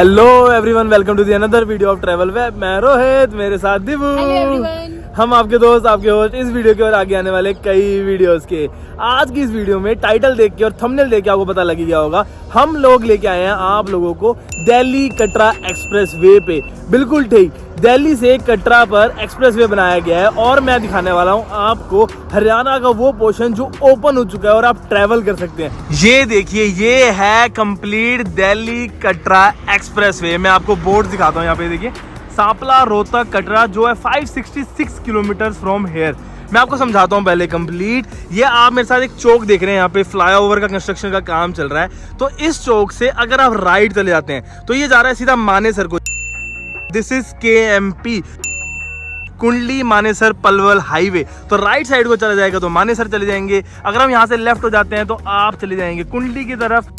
Hello everyone, welcome to the another video of travel web. मैं रोहित, मेरे साथ दिबू। हम आपके दोस्त, आपके होस्ट इस वीडियो के और आगे आने वाले कई वीडियोस के। आज की इस वीडियो में टाइटल देख के और थंबनेल देख के आपको पता लग गया होगा, हम लोग लेके आए हैं आप लोगों को दिल्ली कटरा एक्सप्रेस वे पे। बिल्कुल ठीक, दिल्ली से कटरा पर एक्सप्रेस वे बनाया गया है और मैं दिखाने वाला हूँ आपको हरियाणा का वो पोर्शन जो ओपन हो चुका है और आप ट्रैवल कर सकते हैं। ये देखिए, ये है complete Delhi Katra express way. मैं आपको बोर्ड दिखाता हूँ। यहाँ पे देखिए, सांपला रोहतक कटरा जो है 566 किलोमीटर फ्रॉम हेयर। मैं आपको समझाता हूँ पहले कंप्लीट। ये आप मेरे साथ एक चौक देख रहे हैं, यहाँ पे फ्लाईओवर का कंस्ट्रक्शन का काम चल रहा है। तो इस चौक से अगर आप राइट चले जाते हैं तो ये जा रहा है सीधा मानेसर को। This is KMP, Kundli Manesar Palwal highway. तो राइट साइड को चला जाएगा तो मानेसर चले जाएंगे। अगर हम यहाँ से लेफ्ट हो जाते हैं तो आप चले जाएंगे कुंडली की तरफ।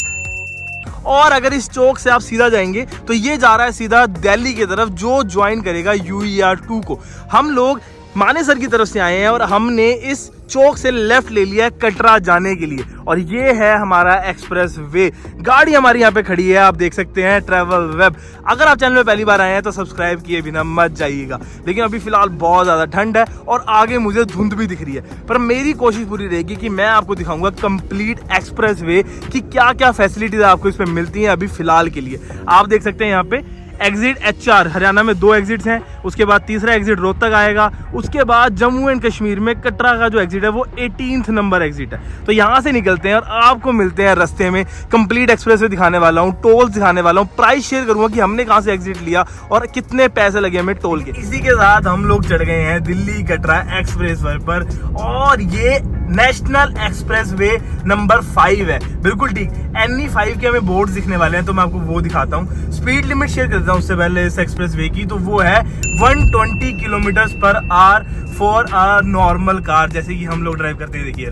और अगर इस चौक से आप सीधा जाएंगे तो ये जा रहा है सीधा दिल्ली की तरफ, जो ज्वाइन करेगा UER2 को। हम लोग मानेसर की तरफ से आए हैं और हमने इस चौक से लेफ्ट ले लिया है कटरा जाने के लिए। और ये है हमारा एक्सप्रेस वे। गाड़ी हमारी यहाँ पे खड़ी है, आप देख सकते हैं, ट्रैवल वेब। अगर आप चैनल में पहली बार आए हैं तो सब्सक्राइब किए बिना मत जाइएगा। लेकिन अभी फिलहाल बहुत ज़्यादा ठंड है और आगे मुझे धुंध भी दिख रही है, पर मेरी कोशिश पूरी रहेगी कि मैं आपको दिखाऊंगा कंप्लीट एक्सप्रेस वे की क्या क्या फैसिलिटीज आपको इस पर मिलती हैं अभी फिलहाल के लिए। आप देख सकते हैं यहाँ पे एग्जिट HR, हरियाणा में 2 एग्जिट्स हैं। उसके बाद तीसरा एग्जिट रोहतक आएगा। उसके बाद जम्मू एंड कश्मीर में कटरा का जो एग्जिट है वो 18th नंबर एग्जिट है। तो यहाँ से निकलते हैं और आपको मिलते हैं रास्ते में। कंप्लीट एक्सप्रेस वे दिखाने वाला हूँ, टोल दिखाने वाला हूँ, प्राइस शेयर करूंगा कि हमने कहाँ से एग्जिट लिया और कितने पैसे लगे हमें टोल के। इसी के साथ हम लोग चढ़ गए हैं दिल्ली कटरा एक्सप्रेस वे पर और ये नेशनल एक्सप्रेस वे नंबर 5 है। बिल्कुल ठीक, NE5 के हमें बोर्ड दिखने वाले हैं, तो मैं आपको वो दिखाता हूँ। स्पीड लिमिट शेयर करता हूँ उससे पहले इस एक्सप्रेस वे की, तो वो है 120 kilometre per hour for a normal car, जैसे कि हम लोग ड्राइव करते हैं। देखिए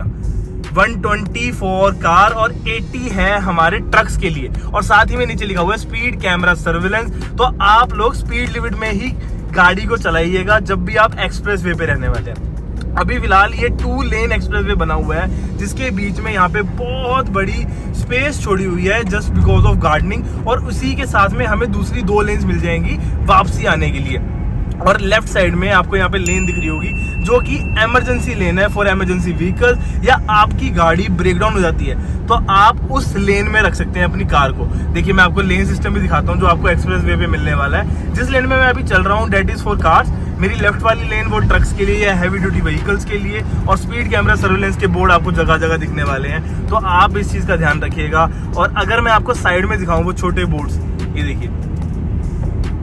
120 फॉर कार और 80 है हमारे ट्रक्स के लिए। और साथ ही में नीचे लिखा हुआ है स्पीड कैमरा सर्विलेंस। तो आप लोग स्पीड लिमिट में ही गाड़ी को चलाइएगा जब भी आप एक्सप्रेस वे पे रहने वाले हैं। अभी फिलहाल ये 2 लेन एक्सप्रेस वे बना हुआ है, जिसके बीच में यहाँ पे बहुत बड़ी स्पेस छोड़ी हुई है जस्ट बिकॉज ऑफ गार्डनिंग। और उसी के साथ में हमें दूसरी 2 लेन्स मिल जाएंगी वापसी आने के लिए। और लेफ्ट साइड में आपको यहाँ पे लेन दिख रही होगी जो कि इमरजेंसी लेन है फॉर इमरजेंसी व्हीकल्स, या आपकी गाड़ी ब्रेकडाउन हो जाती है तो आप उस लेन में रख सकते हैं अपनी कार को। देखिए, मैं आपको लेन सिस्टम भी दिखाता हूँ जो आपको एक्सप्रेस वे पे मिलने वाला है। जिस लेन में मैं अभी चल रहा हूँ डेट इज फॉर कार्स। मेरी लेफ्ट वाली लेन वो ट्रक्स के लिए या हैवी ड्यूटी व्हीकल्स के लिए, और स्पीड कैमरा सर्विलेंस के बोर्ड आपको जगह जगह दिखने वाले हैं। तो आप इस चीज का ध्यान रखिएगा। और अगर मैं आपको साइड में दिखाऊं वो छोटे बोर्ड्स, ये देखिए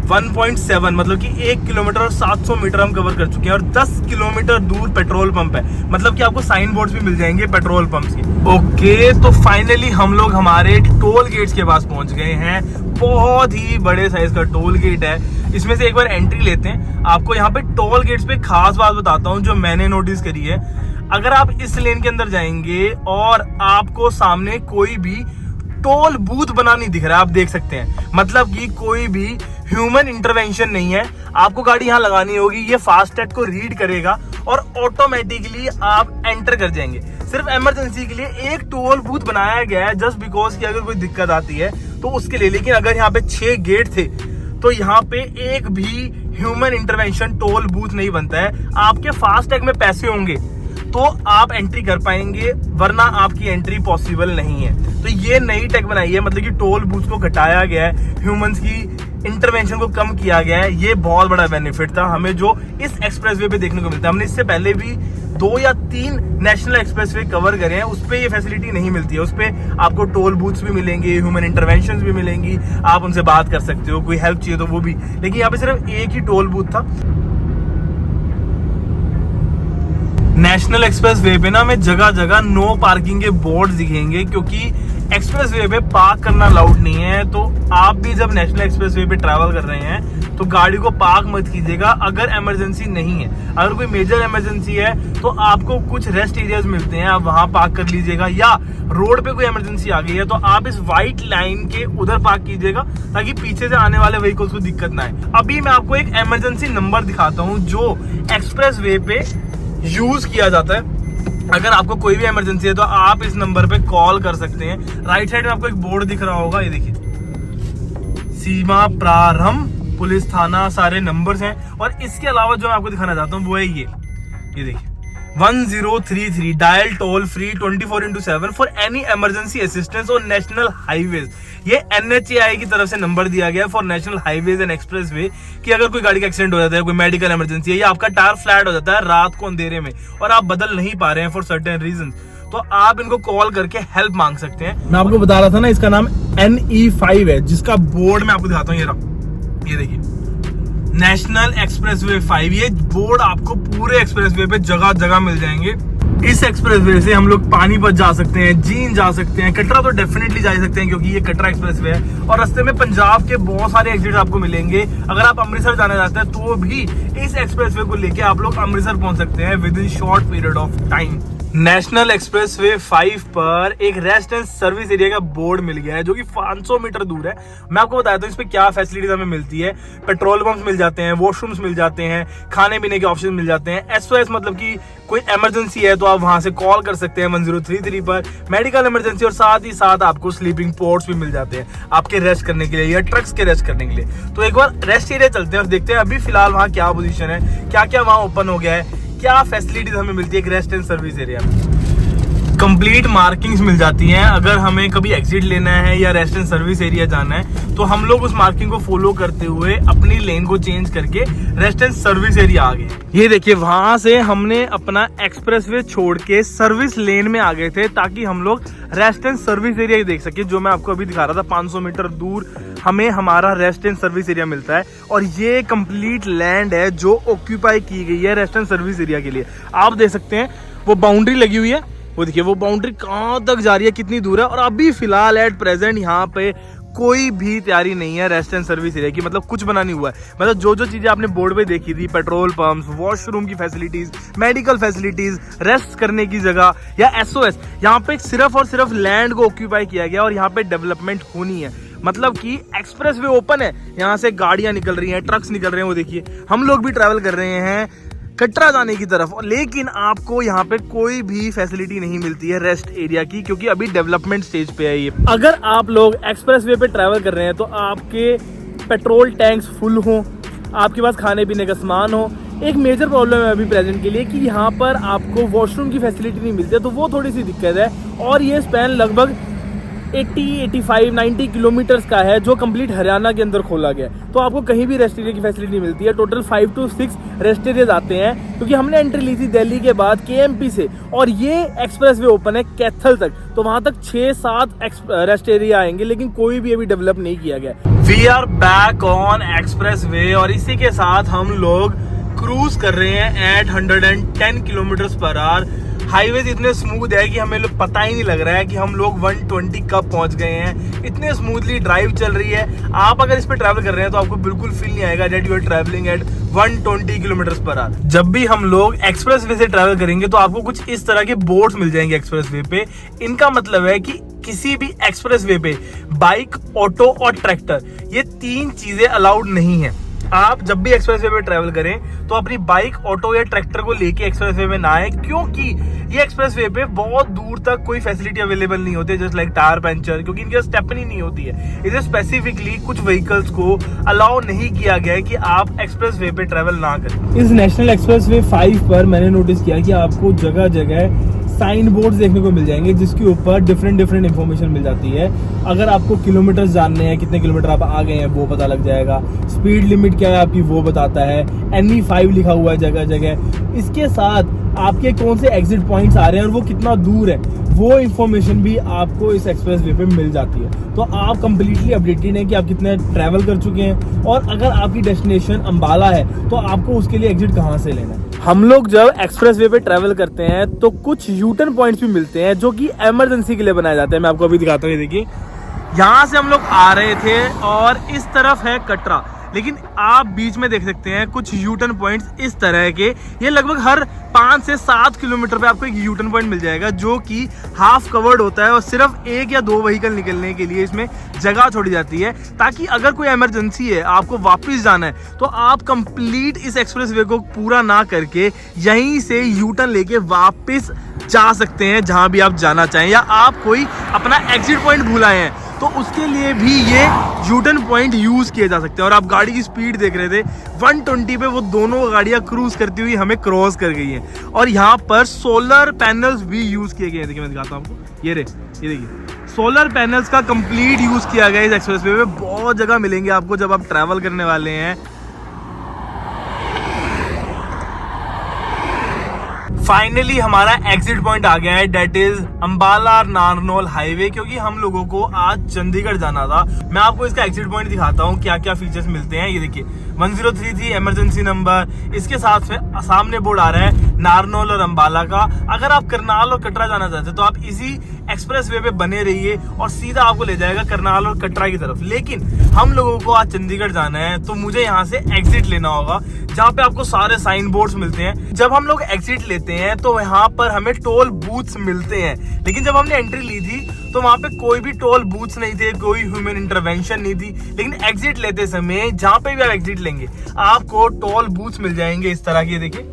1.7 मतलब कि 1 किलोमीटर और 700 मीटर हम कवर कर चुके हैं। और 10 किलोमीटर दूर पेट्रोल पंप है, मतलब कि आपको साइन बोर्ड्स भी मिल जाएंगे पेट्रोल पंप्स के। ओके, तो फाइनली हम लोग हमारे टोल गेट्स के पास पहुंच गए हैं। बहुत ही बड़े साइज का टोल गेट है। इसमें से एक बार एंट्री लेते हैं। आपको यहाँ पे टोल गेट्स पे खास बात बताता हूँ जो मैंने नोटिस करी है। अगर आप इस लेन के अंदर जाएंगे और आपको सामने कोई भी टोल बूथ बना नहीं दिख रहा है, आप देख सकते हैं, मतलब कि कोई भी ह्यूमन इंटरवेंशन नहीं है। आपको गाड़ी यहाँ लगानी होगी, ये फास्टैग को रीड करेगा और ऑटोमेटिकली आप एंटर कर जाएंगे। सिर्फ इमरजेंसी के लिए एक टोल बूथ बनाया गया है जस्ट बिकॉज कि अगर कोई दिक्कत आती है तो उसके लिए। लेकिन अगर यहाँ पे 6 गेट थे तो यहाँ पे एक भी ह्यूमन इंटरवेंशन टोल बूथ नहीं बनता है। आपके फास्टैग में पैसे होंगे तो आप एंट्री कर पाएंगे, वरना आपकी एंट्री पॉसिबल नहीं है। तो ये नई टेक बनाई है, मतलब कि टोल बूथ को घटाया गया है, ह्यूमंस की इंटरवेंशन को कम किया गया है। ये बहुत बड़ा बेनिफिट था हमें जो इस एक्सप्रेस वे पे देखने को मिलता है। हमने इससे पहले भी 2 या 3 नेशनल एक्सप्रेस वे कवर करे हैं, उस पर ये फैसिलिटी नहीं मिलती है। उस पर आपको टोल बूथ्स भी मिलेंगे, ह्यूमन इंटरवेंशन भी मिलेंगी, आप उनसे बात कर सकते हो, कोई हेल्प चाहिए तो वो भी। लेकिन यहाँ पे सिर्फ एक ही टोल बूथ था। नेशनल एक्सप्रेस वे पे ना हमें जगह जगह नो पार्किंग के बोर्ड दिखेंगे, क्योंकि एक्सप्रेस वे पे पार्क करना अलाउड नहीं है। तो आप भी जब नेशनल एक्सप्रेस वे पे ट्रैवल कर रहे हैं तो गाड़ी को पार्क मत कीजिएगा अगर इमरजेंसी नहीं है। अगर कोई मेजर इमरजेंसी है तो आपको कुछ रेस्ट एरियाज मिलते हैं, आप वहां पार्क कर लीजिएगा। या रोड पे कोई इमरजेंसी आ गई है तो आप इस व्हाइट लाइन के उधर पार्क कीजिएगा ताकि पीछे से आने वाले व्हीकल्स को दिक्कत ना आए। अभी मैं आपको एक इमरजेंसी नंबर दिखाता हूँ जो एक्सप्रेस वे पे यूज किया जाता है। अगर आपको कोई भी इमरजेंसी है तो आप इस नंबर पे कॉल कर सकते हैं। राइट साइड में आपको एक बोर्ड दिख रहा होगा, ये देखिए सीमा प्रारंभ पुलिस थाना, सारे नंबर्स हैं। और इसके अलावा जो मैं आपको दिखाना चाहता हूँ वो है ये देखिए 1033 dial toll free 24/7 for any emergency assistance on national highways. ये NHAI की तरफ से नंबर दिया गया है for national highways and express way कि अगर कोई गाड़ी का एक्सीडेंट हो जाता है, कोई मेडिकल इमरजेंसी है या आपका टायर फ्लैट हो जाता है रात को अंधेरे में और आप बदल नहीं पा रहे हैं फॉर सर्टेन रीजन, तो आप इनको कॉल करके हेल्प मांग सकते हैं। मैं आपको बता रहा था ना, इसका नाम NE5 है, जिसका बोर्ड मैं आपको दिखाता हूँ। ये देखिए नेशनल एक्सप्रेसवे 5। ये बोर्ड आपको पूरे एक्सप्रेसवे पे जगह जगह मिल जाएंगे। इस एक्सप्रेसवे से हम लोग पानीपत जा सकते हैं, जींद जा सकते हैं, कटरा तो डेफिनेटली जा सकते हैं क्योंकि ये कटरा एक्सप्रेसवे है। और रास्ते में पंजाब के बहुत सारे एग्जिट आपको मिलेंगे। अगर आप अमृतसर जाना चाहते हैं तो भी इस एक्सप्रेसवे को लेके आप लोग अमृतसर पहुंच सकते हैं with in short period of time. National expressway 5 पर एक रेस्ट एंड सर्विस एरिया का बोर्ड मिल गया है जो कि 500 मीटर दूर है। मैं आपको बताता हूँ इस पे क्या फैसिलिटीज हमें मिलती है। पेट्रोल पंप्स मिल जाते हैं, वॉशरूम्स मिल जाते हैं, खाने पीने के ऑप्शन मिल जाते हैं। SOS मतलब कि कोई इमरजेंसी है तो आप वहां से कॉल कर सकते हैं 1033 पर, मेडिकल इमरजेंसी, और साथ ही साथ आपको स्लीपिंग पोर्ट्स भी मिल जाते हैं आपके रेस्ट करने के लिए या ट्रक्स के रेस्ट करने के लिए। तो एक बार रेस्ट एरिया चलते हैं और देखते हैं अभी फिलहाल वहाँ क्या पोजीशन है, क्या क्या वहाँ ओपन हो गया है, क्या फैसिलिटीज हमें मिलती है एक रेस्ट एंड सर्विस एरिया में। कंप्लीट मार्किंग्स मिल जाती हैं। अगर हमें कभी एग्जिट लेना है या रेस्ट एंड सर्विस एरिया जाना है तो हम लोग उस मार्किंग को फॉलो करते हुए अपनी लेन को चेंज करके रेस्ट एंड सर्विस एरिया आ गए। ये देखिए वहां से हमने अपना एक्सप्रेसवे छोड़ के सर्विस लेन में आ गए थे ताकि हम लोग रेस्ट एंड सर्विस एरिया देख सके। जो मैं आपको अभी दिखा रहा था 500 मीटर दूर हमें हमारा रेस्ट एंड सर्विस एरिया मिलता है और ये कंप्लीट लैंड है जो ऑक्यूपाई की गई है रेस्ट एंड सर्विस एरिया के लिए। आप देख सकते हैं वो बाउंड्री लगी हुई है, वो देखिए वो बाउंड्री कहाँ तक जा रही है, कितनी दूर है। और अभी फिलहाल एट प्रेजेंट यहाँ पे कोई भी तैयारी नहीं है रेस्ट एंड सर्विस एरिया की, मतलब कुछ बना नहीं हुआ है। मतलब जो जो चीजें आपने बोर्ड पे देखी थी, पेट्रोल पंप्स, वॉशरूम की फैसिलिटीज, मेडिकल फैसिलिटीज, रेस्ट करने की जगह या SOS, यहाँ पे सिर्फ और सिर्फ लैंड को ऑक्यूपाई किया गया और यहाँ पे डेवलपमेंट होनी है। मतलब कि एक्सप्रेसवे ओपन है, यहाँ से गाड़ियां निकल रही हैं, ट्रक्स निकल रहे हैं। वो देखिए हम लोग भी ट्रैवल कर रहे हैं कटरा जाने की तरफ, लेकिन आपको यहाँ पे कोई भी फैसिलिटी नहीं मिलती है रेस्ट एरिया की क्योंकि अभी डेवलपमेंट स्टेज पे है ये। अगर आप लोग एक्सप्रेसवे पे ट्रैवल कर रहे हैं तो आपके पेट्रोल टैंक्स फुल हो, आपके पास खाने पीने का सामान हो। एक मेजर प्रॉब्लम है अभी प्रेजेंट के लिए कि यहाँ पर आपको वॉशरूम की फैसिलिटी नहीं मिलती है, तो वो थोड़ी सी दिक्कत है। और ये स्पैन लगभग 80-85-90 किलोमीटर्स का है जो कंप्लीट हरियाणा के अंदर खोला गया है। तो आपको कहीं भी रेस्ट एरिया की फैसिलिटी नहीं मिलती है। टोटल 5 to 6 रेस्ट एरियाज आते हैं क्योंकि हमने एंट्री ली थी दिल्ली के बाद KMP से, और ये एक्सप्रेसवे ओपन है कैथल तक, तो वहां तक 6-7 रेस्ट एरिया आएंगे लेकिन कोई भी अभी डेवलप नहीं किया गया। We are back on expressway और इसी के साथ हम लोग क्रूज कर रहे हैं at 110 kilometre per hour. Highways इतने स्मूथ है कि हमें लोग पता ही नहीं लग रहा है कि हम लोग 120 कब पहुंच गए हैं। इतने स्मूथली ड्राइव चल रही है। आप अगर इस पे ट्रैवल कर रहे हैं तो आपको बिल्कुल फील नहीं आएगा that you are travelling at 120 kilometre per hour. जब भी हम लोग एक्सप्रेसवे से ट्रैवल करेंगे तो आपको कुछ इस तरह के बोर्ड्स मिल जाएंगे एक्सप्रेसवे पे। इनका मतलब है कि किसी भी एक्सप्रेसवे पे बाइक, ऑटो और ट्रैक्टर, ये 3 चीजें अलाउड नहीं है। आप जब भी एक्सप्रेसवे पे ट्रैवल करें तो अपनी बाइक, ऑटो या ट्रैक्टर को लेके एक्सप्रेसवे में ना आए क्योंकि ये एक्सप्रेसवे पे बहुत दूर तक कोई फैसिलिटी अवेलेबल नहीं होती है, जस्ट लाइक टायर पंचर, क्योंकि इनके स्टेपनी नहीं होती है। इसे स्पेसिफिकली कुछ व्हीकल्स को अलाउ नहीं किया गया है कि आप एक्सप्रेसवे पे ट्रैवल ना करें। इस नेशनल एक्सप्रेसवे 5 पर मैंने नोटिस किया कि आपको जगह जगह साइन बोर्ड देखने को मिल जाएंगे जिसके ऊपर डिफरेंट इंफॉर्मेशन मिल जाती है। अगर आपको किलोमीटर जानने हैं, कितने किलोमीटर आप आ गए हैं वो पता लग जाएगा। स्पीड लिमिट क्या है आपकी वो बताता है। NE5 लिखा हुआ है जगह जगह। इसके साथ आपके कौन से एग्जिट पॉइंट्स आ रहे हैं और वो कितना दूर है वो इन्फॉर्मेशन भी आपको इस एक्सप्रेसवे पे मिल जाती है। तो आप कंप्लीटली अपडेटेड हैं कि आप कितने ट्रैवल कर चुके हैं और अगर आपकी डेस्टिनेशन अंबाला है तो आपको उसके लिए एग्जिट कहाँ से लेना है। हम लोग जब एक्सप्रेसवे पे ट्रैवल करते हैं तो कुछ यूटर्न पॉइंट्स भी मिलते हैं जो कि इमरजेंसी के लिए बनाए जाते हैं। मैं आपको अभी दिखाता हूँ, ये देखिए यहाँ से हम लोग आ रहे थे और इस तरफ है कटरा, लेकिन आप बीच में देख सकते हैं कुछ यूटर्न पॉइंट्स इस तरह के। ये लगभग हर 5 से 7 किलोमीटर पे आपको एक यूटर्न पॉइंट मिल जाएगा जो कि हाफ कवर्ड होता है और सिर्फ 1 या 2 व्हीकल निकलने के लिए इसमें जगह छोड़ी जाती है ताकि अगर कोई इमरजेंसी है, आपको वापस जाना है, तो आप कंप्लीट इस एक्सप्रेसवे को पूरा ना करके यहीं से यूटर्न लेके वापस जा सकते हैं जहां भी आप जाना चाहें। या आप कोई अपना एग्जिट पॉइंट भूल आए हैं तो उसके लिए भी ये यूटर्न पॉइंट यूज़ किए जा सकते हैं। और आप गाड़ी की स्पीड देख रहे थे 120 पे वो दोनों गाड़ियाँ क्रूज करती हुई हमें क्रॉस कर गई हैं। और यहाँ पर सोलर पैनल्स भी यूज़ किए गए हैं। देखिए मैं दिखाता हूँ आपको, ये देखिए सोलर पैनल्स का कंप्लीट यूज़ किया गया है इस एक्सप्रेसवे में। बहुत जगह मिलेंगे आपको जब आप ट्रैवल करने वाले हैं। फाइनली हमारा एग्जिट पॉइंट आ गया है, that is Ambala Narnaul highway, क्योंकि हम लोगों को आज चंडीगढ़ जाना था। मैं आपको इसका एग्जिट पॉइंट दिखाता हूँ क्या क्या फीचर्स मिलते हैं। ये देखिए 1033 इमरजेंसी नंबर, इसके साथ में सामने बोर्ड आ रहा है नारनौल और अंबाला का। अगर आप करनाल और कटरा जाना चाहते हैं तो आप इसी एक्सप्रेस वे पे बने रहिए और सीधा आपको ले जाएगा करनाल और कटरा की तरफ। लेकिन हम लोगों को आज चंडीगढ़ जाना है तो मुझे यहाँ से एग्जिट लेना होगा, जहाँ पे आपको सारे साइन बोर्ड्स मिलते हैं। जब हम लोग एग्जिट लेते हैं तो यहाँ पर हमें टोल बूथ्स मिलते हैं, लेकिन जब हमने एंट्री ली थी तो वहां पे कोई भी टोल बूथ्स नहीं थे, कोई ह्यूमन इंटरवेंशन नहीं थी। लेकिन एग्जिट लेते समय जहां पे भी आप एग्जिट लेंगे आपको टोल बूथ्स मिल जाएंगे इस तरह की, देखिए।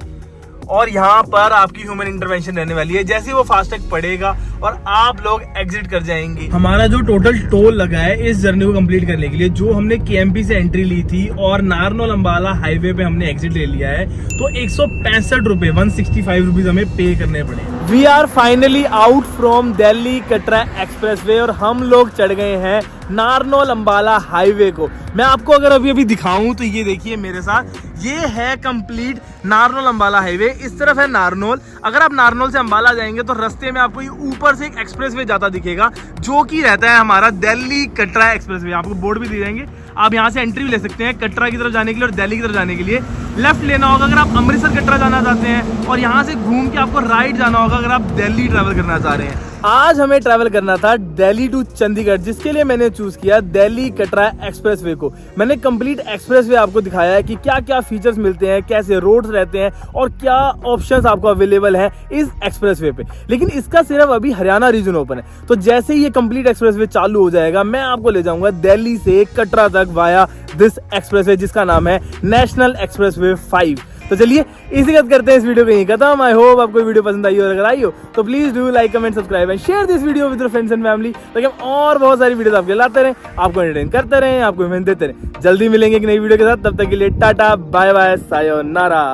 और यहाँ पर आपकी ह्यूमन इंटरवेंशन रहने वाली है। जैसे ही वो फास्टैग पड़ेगा और आप लोग एग्जिट कर जाएंगे। हमारा जो टोटल टोल लगा है इस जर्नी को कंप्लीट करने के लिए, जो हमने केएमपी से एंट्री ली थी और नारनौल अंबाला हाईवे पे हमने एग्जिट ले लिया है, तो 165 रुपए 165 रुपीज हमें पे करने पड़े। We are finally out from Delhi Katra expressway और हम लोग चढ़ गए हैं नारनौल अंबाला हाईवे को। मैं आपको अगर अभी दिखाऊं तो ये देखिए मेरे साथ, ये है कंप्लीट नारनौल अंबाला हाईवे। इस तरफ है नारनौल। अगर आप नारनौल से अंबाला जाएंगे तो रास्ते में आपको ये ऊपर से एक एक्सप्रेसवे जाता दिखेगा, जो कि रहता है हमारा दिल्ली कटरा एक्सप्रेसवे। आपको बोर्ड भी दिए जाएंगे, आप यहाँ से एंट्री भी ले सकते हैं कटरा की तरफ जाने के लिए और दिल्ली की तरफ जाने के लिए। लेफ्ट लेना होगा अगर आप अमृतसर कटरा जाना चाहते हैं, और यहाँ से घूम के आपको राइट जाना होगा अगर आप दिल्ली ट्रैवल करना चाह रहे हैं। आज हमें ट्रैवल करना था दिल्ली टू चंडीगढ़, जिसके लिए मैंने चूज किया दिल्ली कटरा एक्सप्रेसवे को। मैंने कंप्लीट एक्सप्रेसवे आपको दिखाया है कि क्या क्या फीचर्स मिलते हैं, कैसे रोड्स रहते हैं और क्या ऑप्शंस आपको अवेलेबल है इस एक्सप्रेसवे पे। लेकिन इसका सिर्फ अभी हरियाणा रीजन ओपन है, तो जैसे ही ये कंप्लीट एक्सप्रेसवे चालू हो जाएगा मैं आपको ले जाऊंगा दिल्ली से कटरा तक वाया दिस एक्सप्रेसवे, जिसका नाम है नेशनल एक्सप्रेसवे 5। तो चलिए इसी बात करते हैं इस वीडियो को यहीं खत्म। आई होप आपको वीडियो पसंद आई हो, और अगर आई हो तो please do like, comment, subscribe and share this video with your friends and family, ताकि हम और बहुत सारी वीडियोस आपके लाते रहें, आपको एंटरटेन करते रहें, आपको इन्फॉर्मेशन देते रहें। जल्दी मिलेंगे एक नई वीडियो के साथ, तब तक के लिए टाटा बाय बाय सायोनारा।